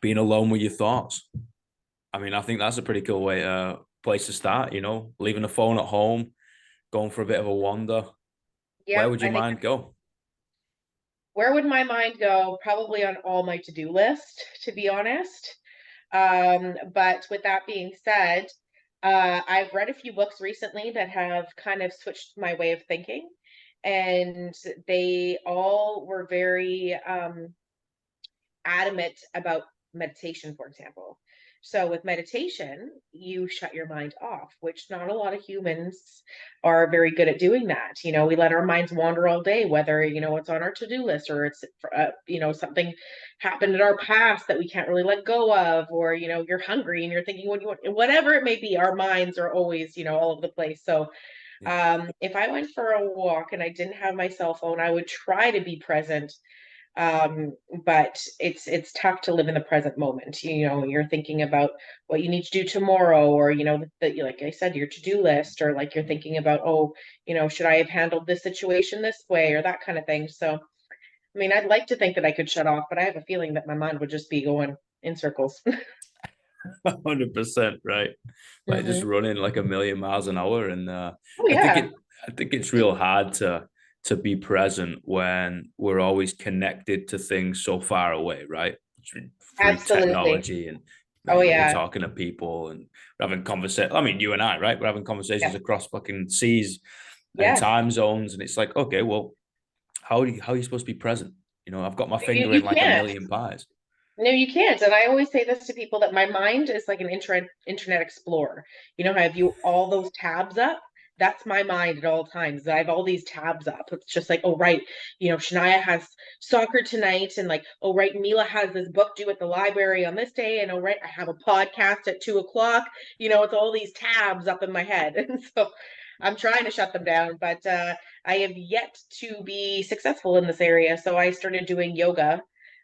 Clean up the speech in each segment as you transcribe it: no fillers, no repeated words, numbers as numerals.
being alone with your thoughts. I mean, I think that's a pretty cool place to start, leaving the phone at home, going for a bit of a wander. Where Yep, would your I think mind go? where would my mind go? Probably on all my to-do list, to be honest. But with that being said, I've read a few books recently that have kind of switched my way of thinking, and they all were very adamant about meditation, for example. So with meditation, you shut your mind off, which not a lot of humans are very good at doing that. We let our minds wander all day, whether, it's on our to-do list or it's, something happened in our past that we can't really let go of, or, you're hungry and you're thinking what you want, whatever it may be, our minds are always, all over the place. So Yeah. if I went for a walk and I didn't have my cell phone, I would try to be present, um but it's tough to live in the present moment. You're thinking about what you need to do tomorrow, or that, like I said, your to-do list, or like you're thinking about, oh, should I have handled this situation this way, or that kind of thing. So I mean, I'd like to think that I could shut off, but I have a feeling that my mind would just be going in circles. 100%, right? Like just Hmm. running like a million miles an hour. And Oh I think yeah. it I think it's real hard to be present when we're always connected to things so far away, right? Through Absolutely. technology and Oh we're yeah. talking to people and we're having conversations. I mean, you and I, right? We're having conversations Yeah. across fucking seas and Yes. time zones, and it's like, okay, well, how are you supposed to be present? I've got my you, finger in you like a can't. million pies. No, you can't. And I always say this to people, that my mind is like an internet explorer. I have you all those tabs up. That's my mind at all times. I have all these tabs up. It's just like, oh right, Shania has soccer tonight, and like, oh right, Mila has this book due at the library on this day, and oh right, I have a podcast at 2 o'clock. It's all these tabs up in my head, and so I'm trying to shut them down, but I have yet to be successful in this area. So I started doing yoga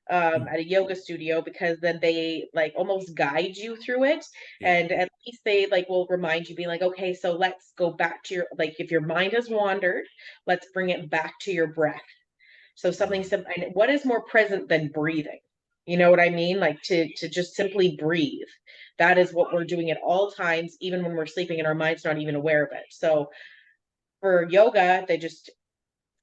at a yoga studio, because then they like almost guide you through it, Yeah. and at least they like will remind you, be like, okay, so let's go back to your, like, if your mind has wandered, let's bring it back to your breath. So something Mm. simple. And what is more present than breathing? You know what I mean? Like, to just simply breathe. That is what we're doing at all times, even when we're sleeping and our mind's not even aware of it. So for yoga, they just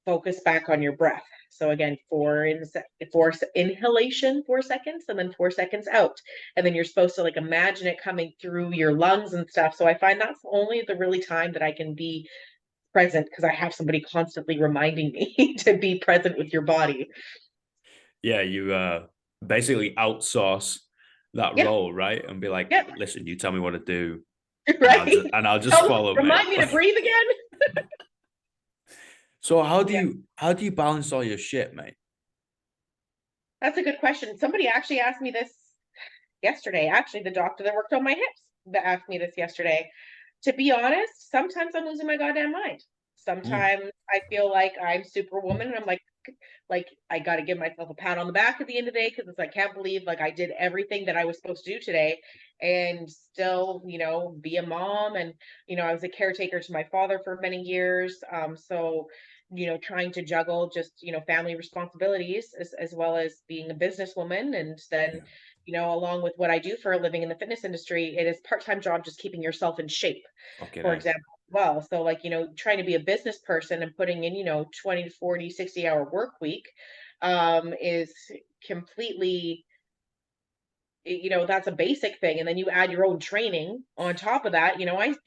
focus back on your breath. So again, four inhalation, 4 seconds, and then 4 seconds out. And then you're supposed to like imagine it coming through your lungs and stuff. So I find that's only the really time that I can be present, because I have somebody constantly reminding me to be present with your body. Yeah, you basically outsource that Yep, role, right? And be like, yep, listen, you tell me what to do, and I'll just right. Oh, follow, mate. remind me to Like, breathe again. so Yeah, how do you balance all your shit, mate? that's a good question. Somebody actually asked me this yesterday. Actually, the doctor that worked on my hips that asked me this yesterday. To be honest, sometimes I'm losing my goddamn mind. Mm. Sometimes I feel like I'm superwoman, and I'm like I got to give myself a pat on the back at the end of the day, because it's like, I can't believe like I did everything that I was supposed to do today, and still, be a mom. And I was a caretaker to my father for many years. So trying to juggle just family responsibilities, as well as being a businesswoman, and then Yeah. along with what I do for a living in the fitness industry, it is part-time job just keeping yourself in shape, Fucking for hell. example. Well, so like, trying to be a business person and putting in, 20 to 40, 60-hour work week, is completely, that's a basic thing. And then you add your own training on top of that.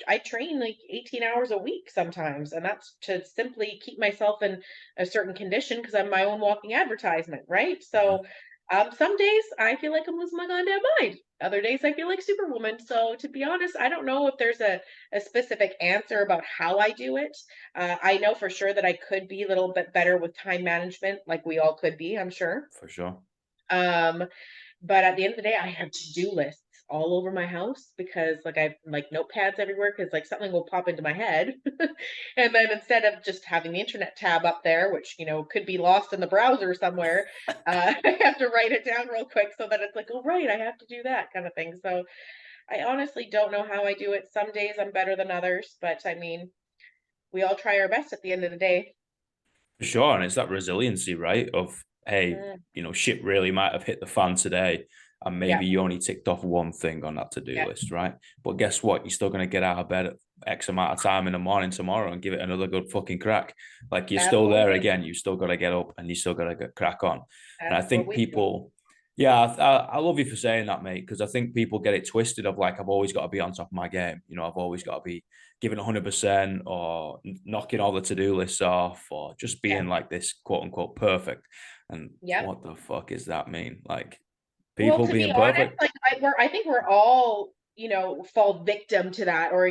I train like 18 hours a week sometimes, and that's to simply keep myself in a certain condition, because I'm my own walking advertisement, right? So Mhm. some days I feel like I'm losing my goddamn mind. Other days I feel like Superwoman. So to be honest, I don't know if there's a specific answer about how I do it. I know for sure that I could be a little bit better with time management, like we all could be, I'm sure. For sure. Um, but at the end of the day, I have to-do lists all over my house, because like I've like notepads everywhere, because like something will pop into my head. And then instead of just having the internet tab up there, which could be lost in the browser somewhere, I have to write it down real quick, so that it's like, oh right, I have to do that kind of thing. So I honestly don't know how I do it. Some days I'm better than others, but I mean, we all try our best at the end of the day. For sure. And it's that resiliency, right? Of, hey, Mm, shit really might have hit the fan today. and Yeah. maybe you only ticked off one thing on that to-do Yeah. list, right? But guess what? You're still going to get out of bed at X amount of time in the morning tomorrow and give it another good fucking crack. Like you're still there Absolutely. again. You still got to get up and you still got to get crack on. And I That's what think we do. people, yeah, I love you for saying that, mate, because I think people get it twisted of like, I've always got to be on top of my game. You know, I've always got to be giving 100% or knocking all the to-do lists off or just Yeah. being like this quote unquote perfect. And Yep. what the fuck does that mean? Like Well, people to be being honest, perfect? like I think we're all, fall victim to that, or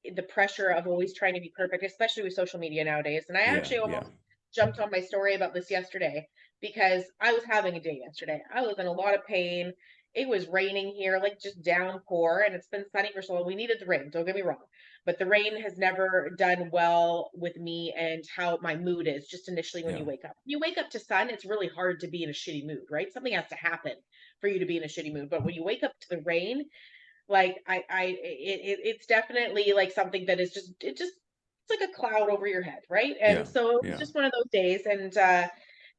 the pressure of always trying to be perfect, especially with social media nowadays. And I Yeah, actually yeah, almost jumped on my story about this yesterday because I was having a day yesterday. I was in a lot of pain. It was raining here, like just downpour, and it's been sunny for so long. We needed the rain, don't get me wrong. But the rain has never done well with me and how my mood is just initially when yeah, you wake up. When you wake up to sun, it's really hard to be in a shitty mood, right? Something has to happen for you to be in a shitty mood. But when you wake up to the rain, like it's definitely like something that is it's like a cloud over your head, right? And yeah, so it was yeah, just one of those days. And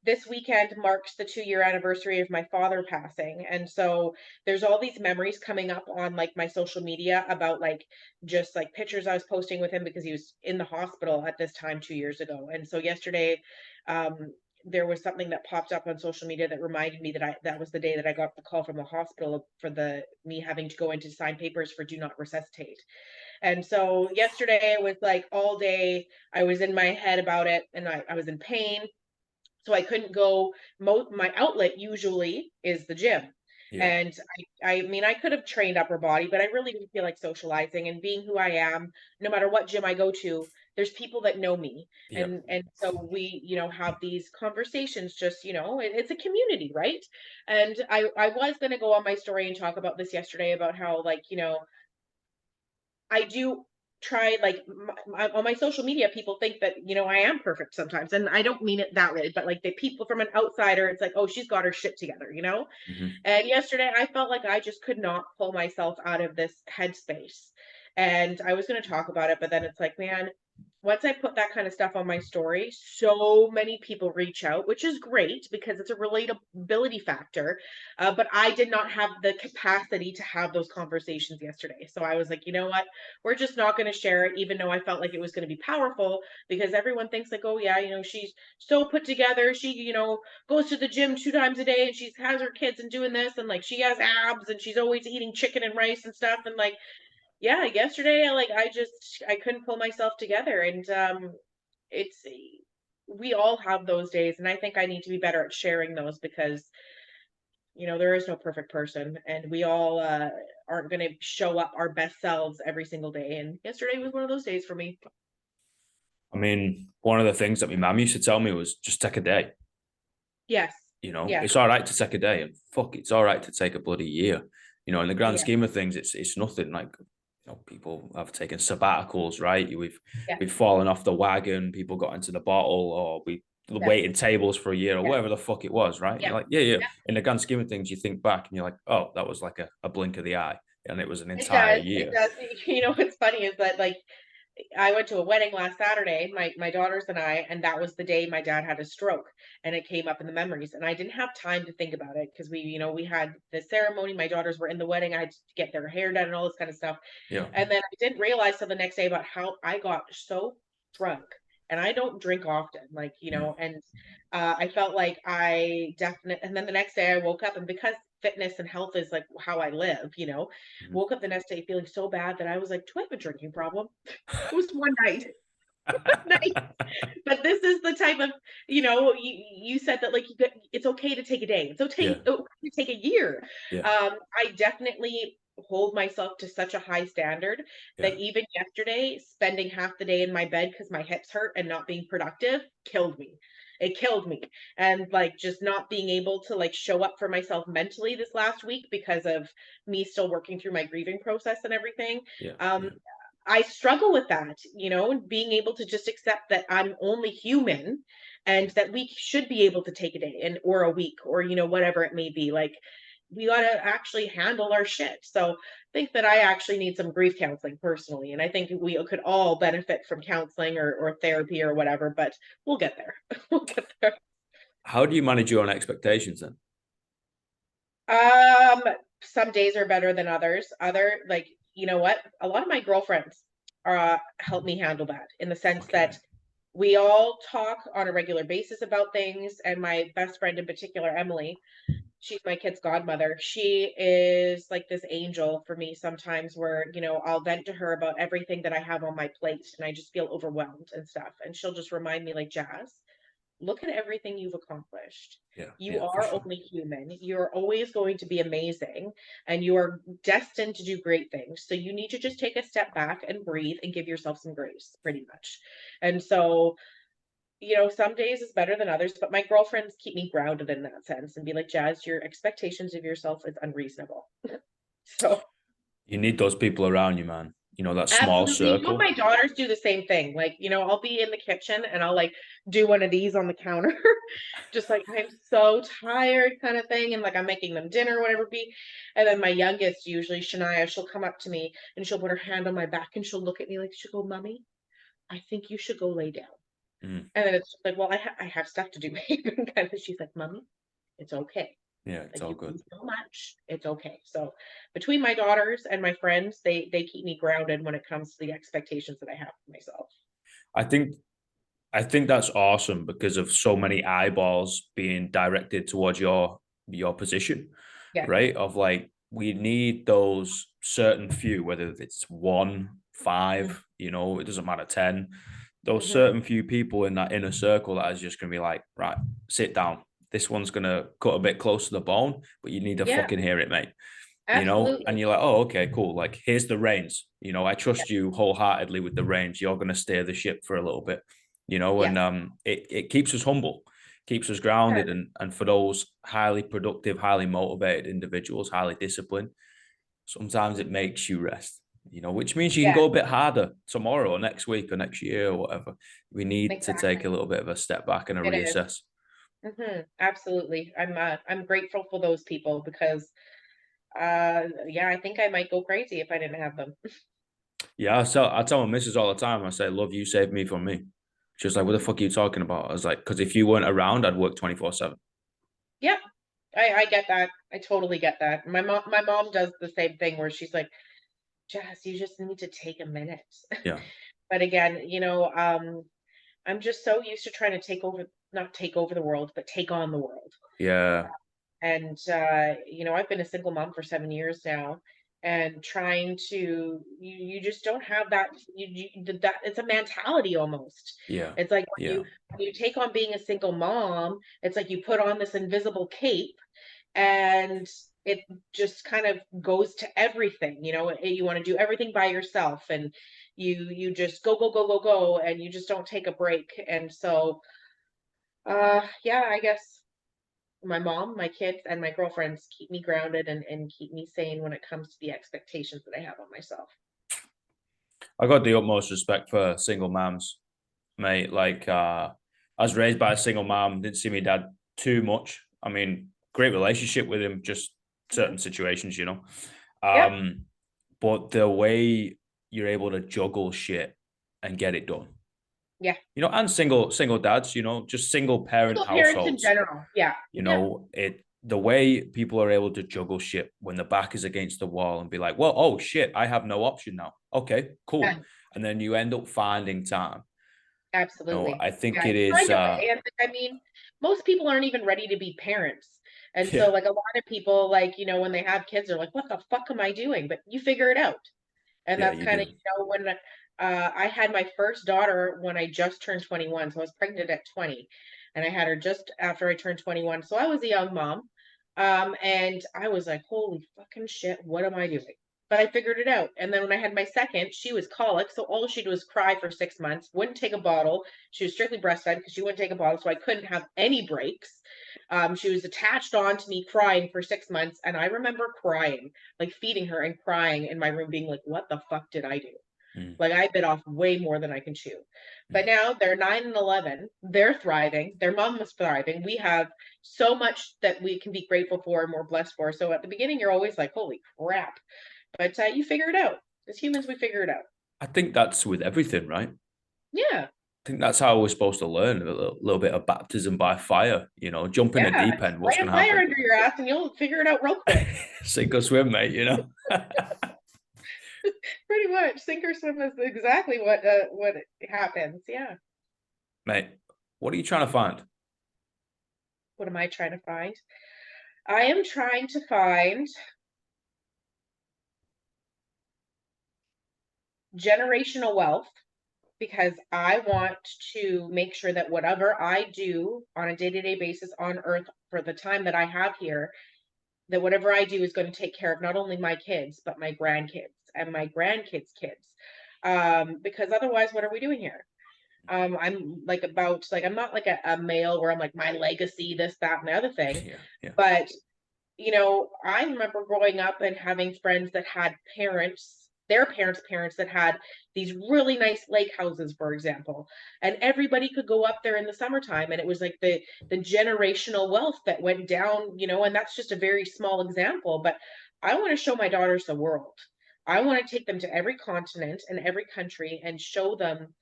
this weekend marks the 2-year anniversary of my father passing. And so there's all these memories coming up on like my social media about like just like pictures I was posting with him because he was in the hospital at this time 2 years ago. And so yesterday, um, there was something that popped up on social media that reminded me that that was the day that I got the call from the hospital for the me having to go in to sign papers for do not resuscitate. And so yesterday was like all day I was in my head about it, and I was in pain, so I couldn't go. My outlet usually is the gym. yeah. And I mean, I could have trained upper body, but I really didn't feel like socializing and being who I am. No matter what gym I go to, there's people that know me, Yeah. and so we, have these conversations. Just it's a community, right? And I was gonna go on my story and talk about this yesterday about how like I do try like on my social media people think that I am perfect sometimes, and I don't mean it that way, but like the people from an outsider, it's like, oh, she's got her shit together. Hmm. And yesterday I felt like I just could not pull myself out of this headspace. And I was going to talk about it, but then it's like, man, once I put that kind of stuff on my story, so many people reach out, which is great because it's a relatability factor. But I did not have the capacity to have those conversations yesterday. So I was like, you know what? We're just not going to share it, even though I felt like it was going to be powerful because everyone thinks like, oh yeah, she's so put together. She, goes to the gym 2 times a day and she has her kids and doing this, and like she has abs and she's always eating chicken and rice and stuff. And like, yeah, yesterday I couldn't pull myself together. And it's we all have those days, and I think I need to be better at sharing those because there is no perfect person, and we all aren't going to show up our best selves every single day. And yesterday was one of those days for me. I mean, one of the things that my mum used to tell me was just take a day. Yes. Yeah. It's all right to take a day, and fuck, it's all right to take a bloody year. In the grand Yeah. scheme of things, it's nothing. Like, people have taken sabbaticals, right? Yeah. We've fallen off the wagon. People got into the bottle, or we Yeah. waited tables for a year, or Yeah. whatever the fuck it was, right? Yeah. You're like, yeah, yeah. Yeah. In the grand scheme of things, you think back and you're like, oh, that was like a blink of the eye, and it was an It entire does. It year. does. What's funny is that like I went to a wedding last Saturday, my daughters and I, and that was the day my dad had a stroke, and it came up in the memories. And I didn't have time to think about it because we had the ceremony. My daughters were in the wedding. I had to get their hair done and all this kind of stuff. Yeah. And then I didn't realize till the next day about how I got so drunk. And I don't drink often, like, Mm. and I felt like I definitely, and then the next day I woke up, and because fitness and health is like how I live, Mhm. woke up the next day feeling so bad that I was like, do I have a drinking problem? It was one night. Night. But this is the type of, you said that like it's okay to take a day. It's Yeah. okay to take a year. Yeah. I definitely hold myself to such a high standard Yeah. that even yesterday, spending half the day in my bed because my hips hurt and not being productive killed me. It killed me. And like just not being able to like show up for myself mentally this last week because of me still working through my grieving process and everything. Yeah. Um, Yeah. I struggle with that, being able to just accept that I'm only human and that we should be able to take a day and or a week or whatever it may be. Like we got to actually handle our shit. So I think that I actually need some grief counseling personally, and I think we could all benefit from counseling or therapy or whatever, but we'll get there. We'll get there. How do you manage your own expectations then? Um, some days are better than others. Other, like, you know what? A lot of my girlfriends help me handle that in the sense Fucking that it. we all talk on a regular basis about things. And my best friend in particular, Emily, she's my kid's godmother. She is like this angel for me sometimes where, I'll vent to her about everything that I have on my plate and I just feel overwhelmed and stuff. And she'll just remind me, like, Jazz, look at everything you've accomplished. Yeah, You yeah, for are sure. only human. You're always going to be amazing and you are destined to do great things. So you need to just take a step back and breathe and give yourself some grace, pretty much. And so, some days is better than others, but my girlfriends keep me grounded in that sense and be like, Jazz, your expectations of yourself is unreasonable. So You need those people around you, man. You know, that small absolutely. circle. My daughters do the same thing. Like, I'll be in the kitchen and I'll like do one of these on the counter, just like I'm so tired kind of thing. And like I'm making them dinner, whatever it be. And then my youngest, usually Shania, she'll come up to me and she'll put her hand on my back and she'll look at me like, she'll go, Mommy, I think you should go lay down. Mm. And then it's just like, well, I have stuff to do. And kind of, she's like, Mommy, it's okay. Yeah, it's Like all you good. do so much, it's okay. So between my daughters and my friends, they keep me grounded when it comes to the expectations that I have for myself. I think I think that's awesome because of so many eyeballs being directed towards your position, Yeah. right? Of like we need those certain few, whether it's one, five, it doesn't matter, 10, those Mm-hmm. certain few people in that inner circle that is just gonna be like, right, sit down. This one's gonna cut a bit close to the bone, but you need to Yeah, fucking hear it, mate. And absolutely. you're like, oh, okay, cool. Like, here's the reins. I trust you wholeheartedly with the reins. You're going to steer the ship for a little bit, and Yes. it keeps us humble, keeps us grounded. And for those highly productive, highly motivated individuals, highly disciplined, sometimes it makes you rest, which means you can Yeah, go a bit harder tomorrow or next week or next year or whatever. We need to take a exactly. little bit of a step back and a It is. reassess. Absolutely. I'm grateful for those people because yeah, I think I might go crazy if I didn't have them. Yeah, I tell my missus all the time. I say, "Love, you saved me from me." She's like, "What the fuck are you talking about?" I was like, "Because if you weren't around, I'd work 24/7." Yep. I get that. I totally get that. My mom does the same thing where she's like, Jess, you just need to take a minute. Yeah, But again, I'm just so used to trying to not take over the world, but take on the world. yeah, And I've been a single mom for 7 years now, and trying to you just don't have that that it's a mentality almost. yeah, It's like yeah, when you take on being a single mom, it's like you put on this invisible cape and it just kind of goes to everything. You want to do everything by yourself and you just go go go go go and you just don't take a break. And so yeah, I guess my mom, my kids, and my girlfriends keep me grounded and keep me sane when it comes to the expectations that I have on myself. I got the utmost respect for single moms, mate. Like, I was raised by a single mom. Didn't see my dad too much. I mean, great relationship with him. Just Mhm. certain situations. Yep. Um, but the way you're able to juggle shit and get it done, Yeah. and single dads, just single parent Single parents in households. general. Yeah. Yep. The way people are able to juggle shit when the back is against the wall and be like, well, oh shit, I have no option now. Okay, cool. Yeah. And then you end up finding time. Absolutely. I think Yeah. it You is find a way. And I mean, most people aren't even ready to be parents. And so yeah, like a lot of people, like, when they have kids, they're like, what the fuck am I doing? But you figure it out. And yeah, that's you kind of, do. when I had my first daughter when I just turned 21. So I was pregnant at 20 and I had her just after I turned 21. So I was a young mom. And I was like, holy fucking shit, what am I doing? But I figured it out. And then when I had my second, she was colic. So all she'd do was cry for 6 months, wouldn't take a bottle. She was strictly breastfed because she wouldn't take a bottle. So I couldn't have any breaks. She was attached on to me crying for 6 months. And I remember crying, like feeding her and crying in my room, being like, what the fuck did I do? Mm, Like I bit off way more than I can chew. But mm. now they're 9 and 11. They're thriving. Their mom was thriving. We have so much that we can be grateful for and more blessed for. So at the beginning, you're always like, holy crap. But you figure it out. As humans, we figure it out. I think that's with everything, right? Yeah. think that's how we're supposed to learn a little bit of baptism by fire. Jump in the Yeah, deep end. What's light going a to fire happen? under your ass and you'll figure it out real quick. Sink or swim, mate. Pretty much, sink or swim is exactly what happens. Yeah. Mate, what are you trying to find? What am I trying to find? I am trying to find generational wealth because I want to make sure that whatever I do on a day-to-day basis on earth for the time that I have here, that whatever I do is going to take care of not only my kids, but my grandkids and my grandkids' kids. Because otherwise, what are we doing here? I'm like I'm not like a male where I'm like my legacy, this, that, and the other thing. Yeah, yeah, But I remember growing up and having friends that had parents, their parents' that had these really nice lake houses, for example, and everybody could go up there in the summertime, and it was like the generational wealth that went down, and that's just a very small example, but I want to show my daughters the world. I want to take them to every continent and every country and show them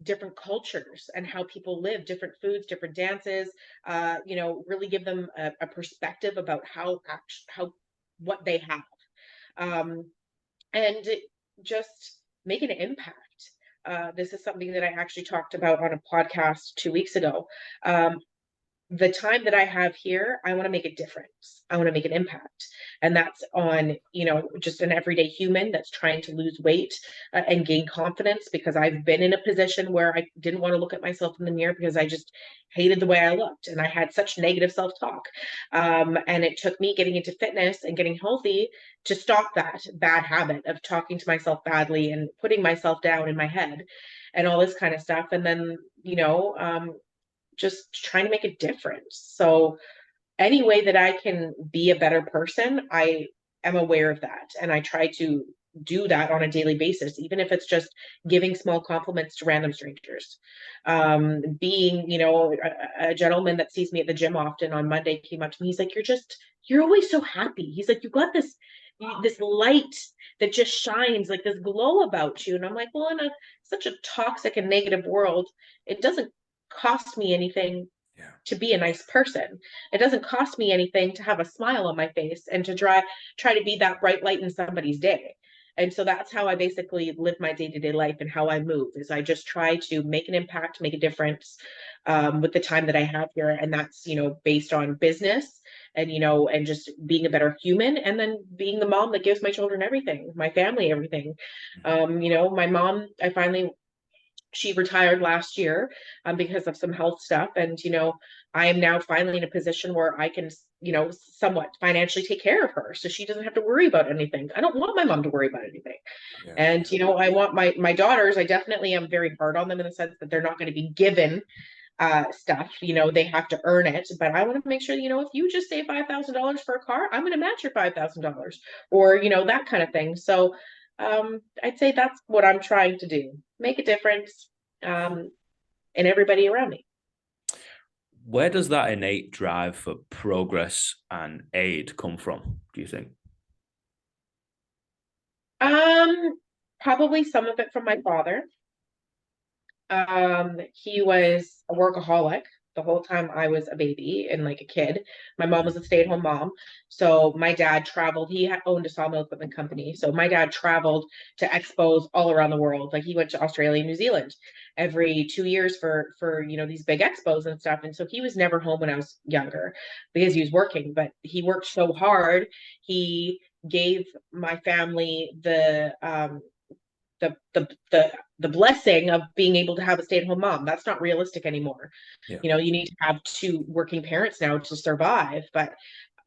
different cultures and how people live, different foods, different dances, really give them a perspective about how what they have, um, and just make an impact. This is something that I actually talked about on a podcast 2 weeks ago. The time that I have here, I want to make a difference. I want to make an impact. And that's on, just an everyday human that's trying to lose weight and gain confidence because I've been in a position where I didn't want to look at myself in the mirror because I just hated the way I looked and I had such negative self talk. And it took me getting into fitness and getting healthy to stop that bad habit of talking to myself badly and putting myself down in my head and all this kind of stuff. And then, just trying to make a difference. So any way that I can be a better person, I am aware of that. And I try to do that on a daily basis, even if it's just giving small compliments to random strangers. Being, a gentleman that sees me at the gym often on Monday came up to me. He's like, you're always so happy. He's like, you got this light that just shines like this glow about you. And I'm like, well, in such a toxic and negative world, it doesn't cost me anything yeah. to be a nice person. It doesn't cost me anything to have a smile on my face and to try to be that bright light in somebody's day. And so that's how I basically live my day-to-day life and how I move is I just try to make an impact, make a difference with the time that I have here. And that's, based on business and, and just being a better human and then being the mom that gives my children everything, my family, everything. My mom, she retired last year because of some health stuff. And, I am now finally in a position where I can, somewhat financially take care of her. So she doesn't have to worry about anything. I don't want my mom to worry about anything. Yeah, And, yeah, I want my daughters, I definitely am very hard on them in the sense that they're not going to be given stuff, they have to earn it. But I want to make sure, if you just save $5,000 for a car, I'm going to match your $5,000 or, that kind of thing. So I'd say that's what I'm trying to do, make a difference in everybody around me. Where does that innate drive for progress and aid come from, do you think? Um, Probably some of it from my father. He was a workaholic the whole time I was a baby and like a kid. My mom was a stay-at-home mom. So my dad traveled. Owned a sawmill equipment company. So my dad traveled to expos all around the world. Like he went to Australia and New Zealand every 2 years for these big expos and stuff. And so he was never home when I was younger because he was working, but he worked so hard. He gave my family the blessing of being able to have a stay-at-home mom. That's not realistic anymore. Yeah. You need to have two working parents now to survive. But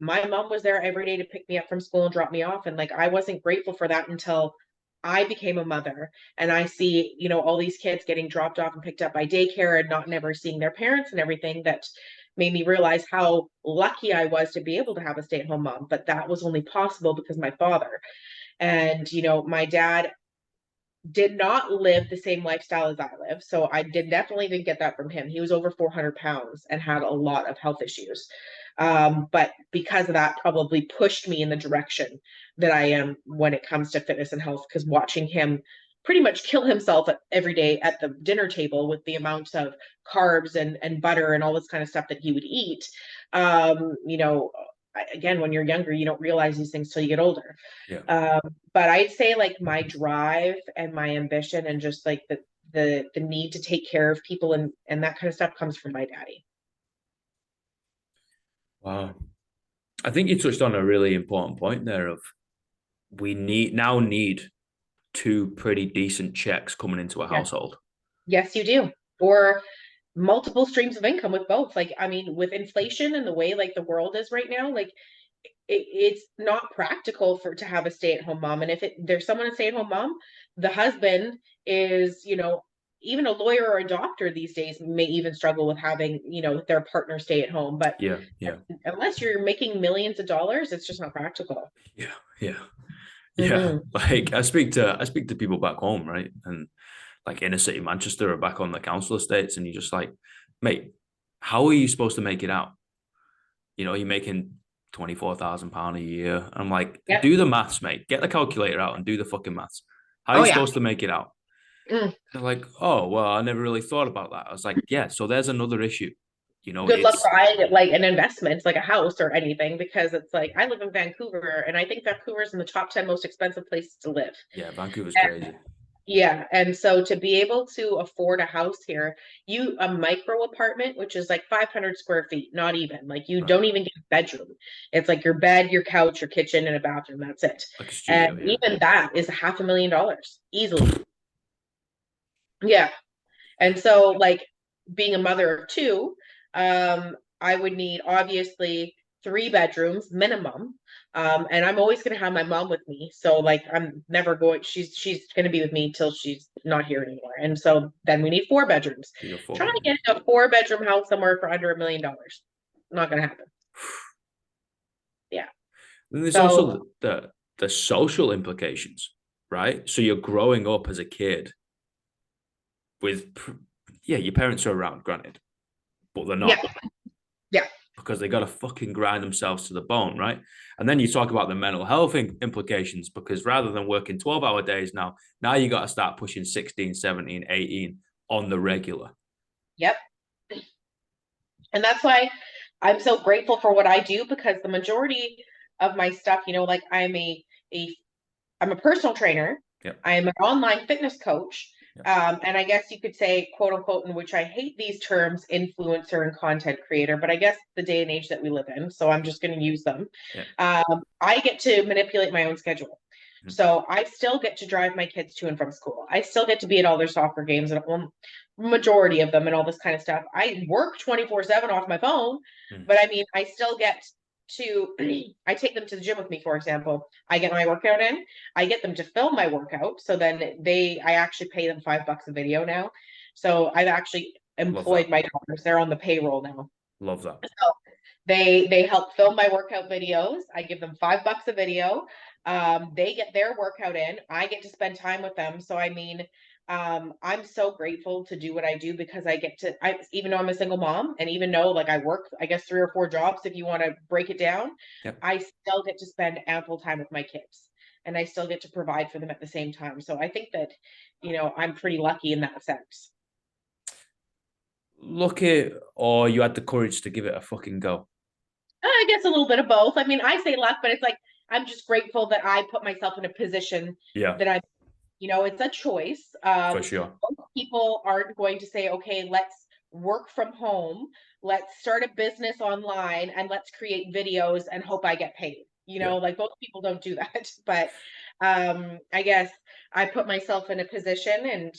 my mom was there every day to pick me up from school and drop me off. And like I wasn't grateful for that until I became a mother and I see, all these kids getting dropped off and picked up by daycare and not never seeing their parents and everything that made me realize how lucky I was to be able to have a stay-at-home mom. But that was only possible because my father. And, my dad did not live the same lifestyle as I live. So I definitely didn't get that from him. He was over 400 pounds and had a lot of health issues. But because of that, probably pushed me in the direction that I am when it comes to fitness and health, because watching him pretty much kill himself every day at the dinner table with the amount of carbs and butter and all this kind of stuff that he would eat. You know, again, when you're younger, you don't realize these things till you get older. Yeah. Um, but I'd say like my drive and my ambition and just like the need to take care of people and that kind of stuff comes from my daddy. Wow. I think you touched on a really important point there of we need two pretty decent checks coming into a Yes, household. yes, you do. Or multiple streams of income with both. Like, I mean, with inflation and the way like the world is right now, like it's not practical for to have a stay-at-home mom. And if there's someone a stay-at-home mom, the husband is, even a lawyer or a doctor these days may even struggle with having, their partner stay at home. But Yeah, yeah, unless you're making millions of dollars, it's just not practical. yeah, yeah, yeah. Hmm. Like I speak to people back home, right? And like inner city Manchester or back on the council estates, and you're just like, mate, how are you supposed to make it out? You're making £24,000 a year. And I'm like, Yep. do the maths, mate. Get the calculator out and do the fucking maths. How are Oh you yeah. supposed to make it out? Mm. They're like, oh, well, I never really thought about that. I was like, yeah, so there's another issue. Good luck It's buying it like an investment, like a house or anything, because it's like I live in Vancouver, and I think Vancouver's in the top 10 most expensive places to live. yeah, Vancouver's And crazy. yeah, and so to be able to afford a house here, a micro apartment, which is like 500 square feet, not even like you Right. don't even get a bedroom. It's like your bed, your couch, your kitchen, and a bathroom. That's it. Like a And studio, yeah. even that is $500,000 easily. Yeah. And so, like, being a mother of two, I would need obviously three bedrooms minimum. And I'm always going to have my mom with me. So, like, I'm never going, she's going to be with me till she's not here anymore. And so then we need four bedrooms. You got four Trying to bedrooms. get a four-bedroom house somewhere for under $1 million. Not going to happen. Yeah. Then there's also So, the social implications, right? So you're growing up as a kid with, yeah, your parents are around, granted, but they're yeah. not Yeah. because they got to fucking grind themselves to the bone, right? And then you talk about the mental health implications because rather than working 12-hour days now you got to start pushing 16, 17, 18 on the regular. Yep. And that's why I'm so grateful for what I do because the majority of my stuff, like a I'm a personal trainer. Yeah. I am an online fitness coach. Yeah. And I guess you could say, quote unquote, in which I hate these terms, influencer and content creator, but I guess the day and age that we live in. So I'm just going to use them. Yeah. I get to manipulate my own schedule. Mm-hmm. So I still get to drive my kids to and from school. I still get to be at all their soccer games and majority of them and all this kind of stuff. I work 24/7 off my phone, but I mean, I still get to, I take them to the gym with me, for example. I get my workout in. I get them to film my workout. So then I actually pay them $5 a video now. So I've actually Love employed that. my daughters. They're on the payroll now. Love that. So they help film my workout videos. I give them $5 a video. They get their workout in. I get to spend time with them. So I mean, I'm so grateful to do what I do because even though I'm a single mom and even though like I work, I guess 3 or 4 jobs, if you want to break it down, Yep. I still get to spend ample time with my kids and I still get to provide for them at the same time. So I think that, I'm pretty lucky in that sense. Lucky, or you had the courage to give it a fucking go. I guess a little bit of both. I mean, I say luck, but it's like I'm just grateful that I put myself in a position Yeah, that it's a choice. for sure. Most people aren't going to say, okay, let's work from home, let's start a business online, and let's create videos and hope I get paid. Yeah. Like most people don't do that. But I guess I put myself in a position, and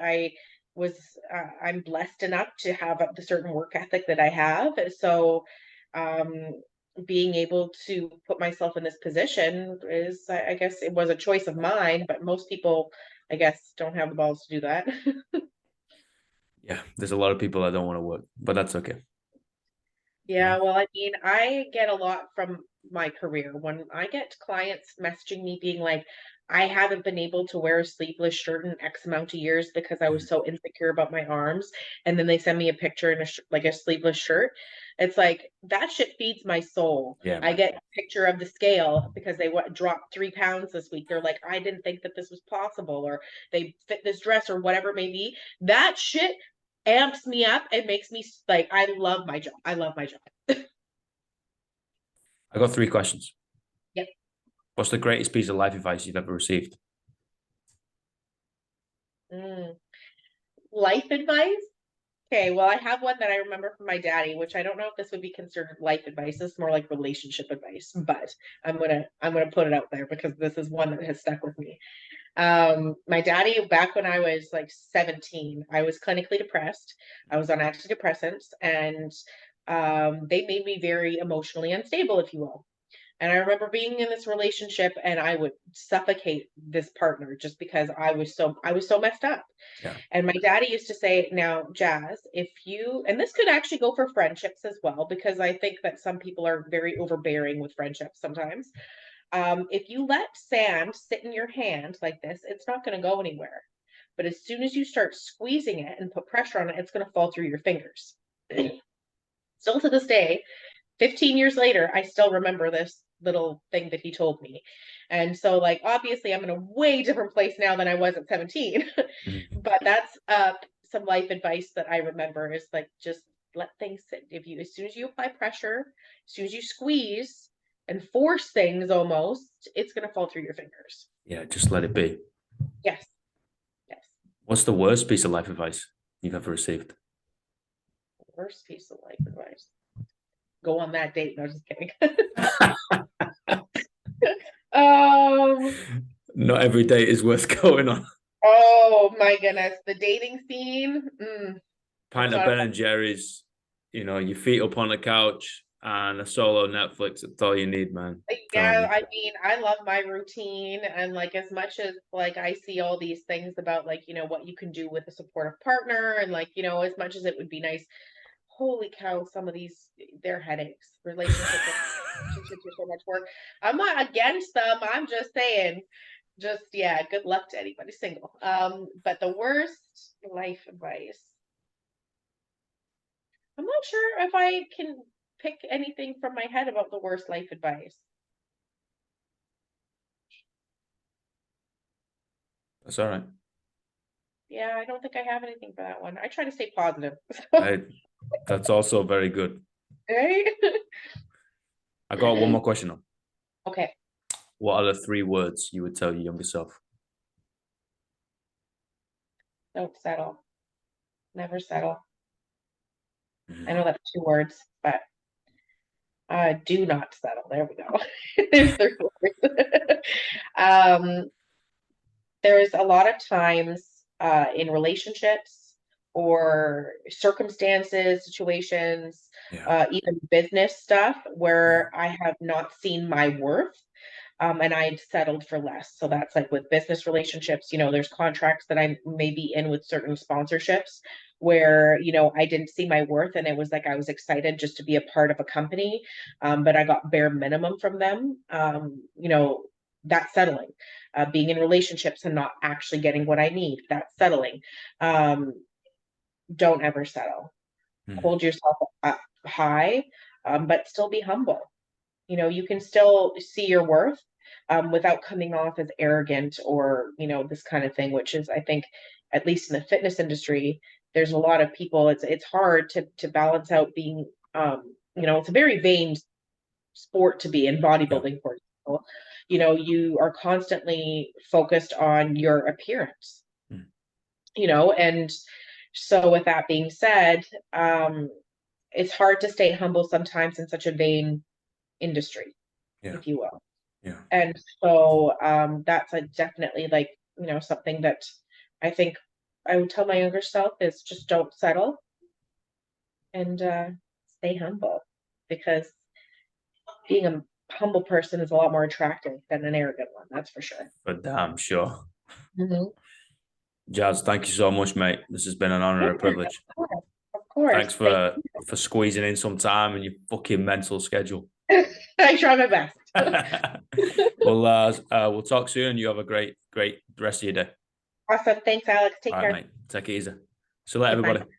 I was I'm blessed enough to have the certain work ethic that I have. So um, being able to put myself in this position is, I guess it was a choice of mine, but most people, I guess, don't have the balls to do that. Yeah, there's a lot of people that don't want to work, but that's okay. Yeah, well, I mean, I get a lot from my career. When I get clients messaging me being like, I haven't been able to wear a sleeveless shirt in X amount of years because I was Mhm. so insecure about my arms. And then they send me a picture in like a sleeveless shirt. It's like that shit feeds my soul. Yeah, I man. get a picture of the scale because they dropped 3 pounds this week. They're like, I didn't think that this was possible, or they fit this dress, or whatever it may be. That shit amps me up and makes me like, I love my job. I love my job. I got 3 questions. Yep. What's the greatest piece of life advice you've ever received? Mm. Life advice? Okay, well, I have one that I remember from my daddy, which I don't know if this would be considered life advice. This is more like relationship advice, but I'm gonna put it out there because this is one that has stuck with me. My daddy, back when I was like 17, I was clinically depressed. I was on antidepressants, and they made me very emotionally unstable, if you will. And I remember being in this relationship and I would suffocate this partner just because I was so messed up. Yeah. And my daddy used to say, now, Jazz, if you, and this could actually go for friendships as well, because I think that some people are very overbearing with friendships sometimes. If you let sand sit in your hand like this, it's not going to go anywhere. But as soon as you start squeezing it and put pressure on it, it's going to fall through your fingers. Still to this day, 15 years later, I still remember this little thing that he told me. And so, like, obviously, I'm in a way different place now than I was at 17. Mhm. But that's some life advice that I remember is like, just let things sit. If you, as soon as you apply pressure, as soon as you squeeze and force things almost, it's going to fall through your fingers. Yeah, just let it be. Yes. Yes. What's the worst piece of life advice you've ever received? Worst piece of life advice. Go on that date. No, just kidding. um, Not every date is worth going on. Oh my goodness, the dating scene. It's Pint of not. Ben and Jerry's, your feet up on the couch and a solo Netflix. That's all you need, man. I'm telling Yeah, you. I mean, I love my routine, and like as much as like I see all these things about like what you can do with a supportive partner, and like as much as it would be nice. Holy cow, some of these they're headaches. Relationships are so much work. I'm not against them. I'm just saying, just yeah, good luck to anybody single. But the worst life advice. I'm not sure if I can pick anything from my head about the worst life advice. That's all right. Yeah, I don't think I have anything for that one. I try to stay positive. I, that's also very good. Right? I got one more question on. Okay. What are the 3 words you would tell your younger self? Don't settle. Never settle. I know Mhm. that's 2 words, but do not settle. There we go. There's 3 words. um, there's a lot of times in relationships or circumstances, situations, Yeah. even business stuff Yeah. where I have not seen my worth. And I'd settled for less. So that's like with business relationships, there's contracts that I may be in with certain sponsorships where, I didn't see my worth and it was like I was excited just to be a part of a company. But I got bare minimum from them. That's settling. Being in relationships and not actually getting what I need, that's settling. Um, don't ever settle. Mhm. Hold yourself up high, but still be humble. You can still see your worth without coming off as arrogant or this kind of thing, which is I think at least in the fitness industry there's a lot of people, it's hard to balance out being it's a very vain sport to be in Yeah. bodybuilding, for example. You are constantly focused on your appearance, Mhm. and so with that being said, it's hard to stay humble sometimes in such a vain industry, Yeah. if you will. Yeah. And so that's a definitely like, something that I think I would tell my younger self is just don't settle and stay humble, because being a humble person is a lot more attractive than an arrogant one, that's for sure. For damn sure. Mhm. Jazz, thank you so much, mate. This has been an honor Yeah, and a privilege. of course. Thanks Thank for squeezing in some time in your fucking mental schedule. you. I try my best. We'll talk soon, and you have a great rest of your day. Awesome. Thanks, Alex. All Take right, care. mate. Take it easy. See you later, Goodbye. everybody.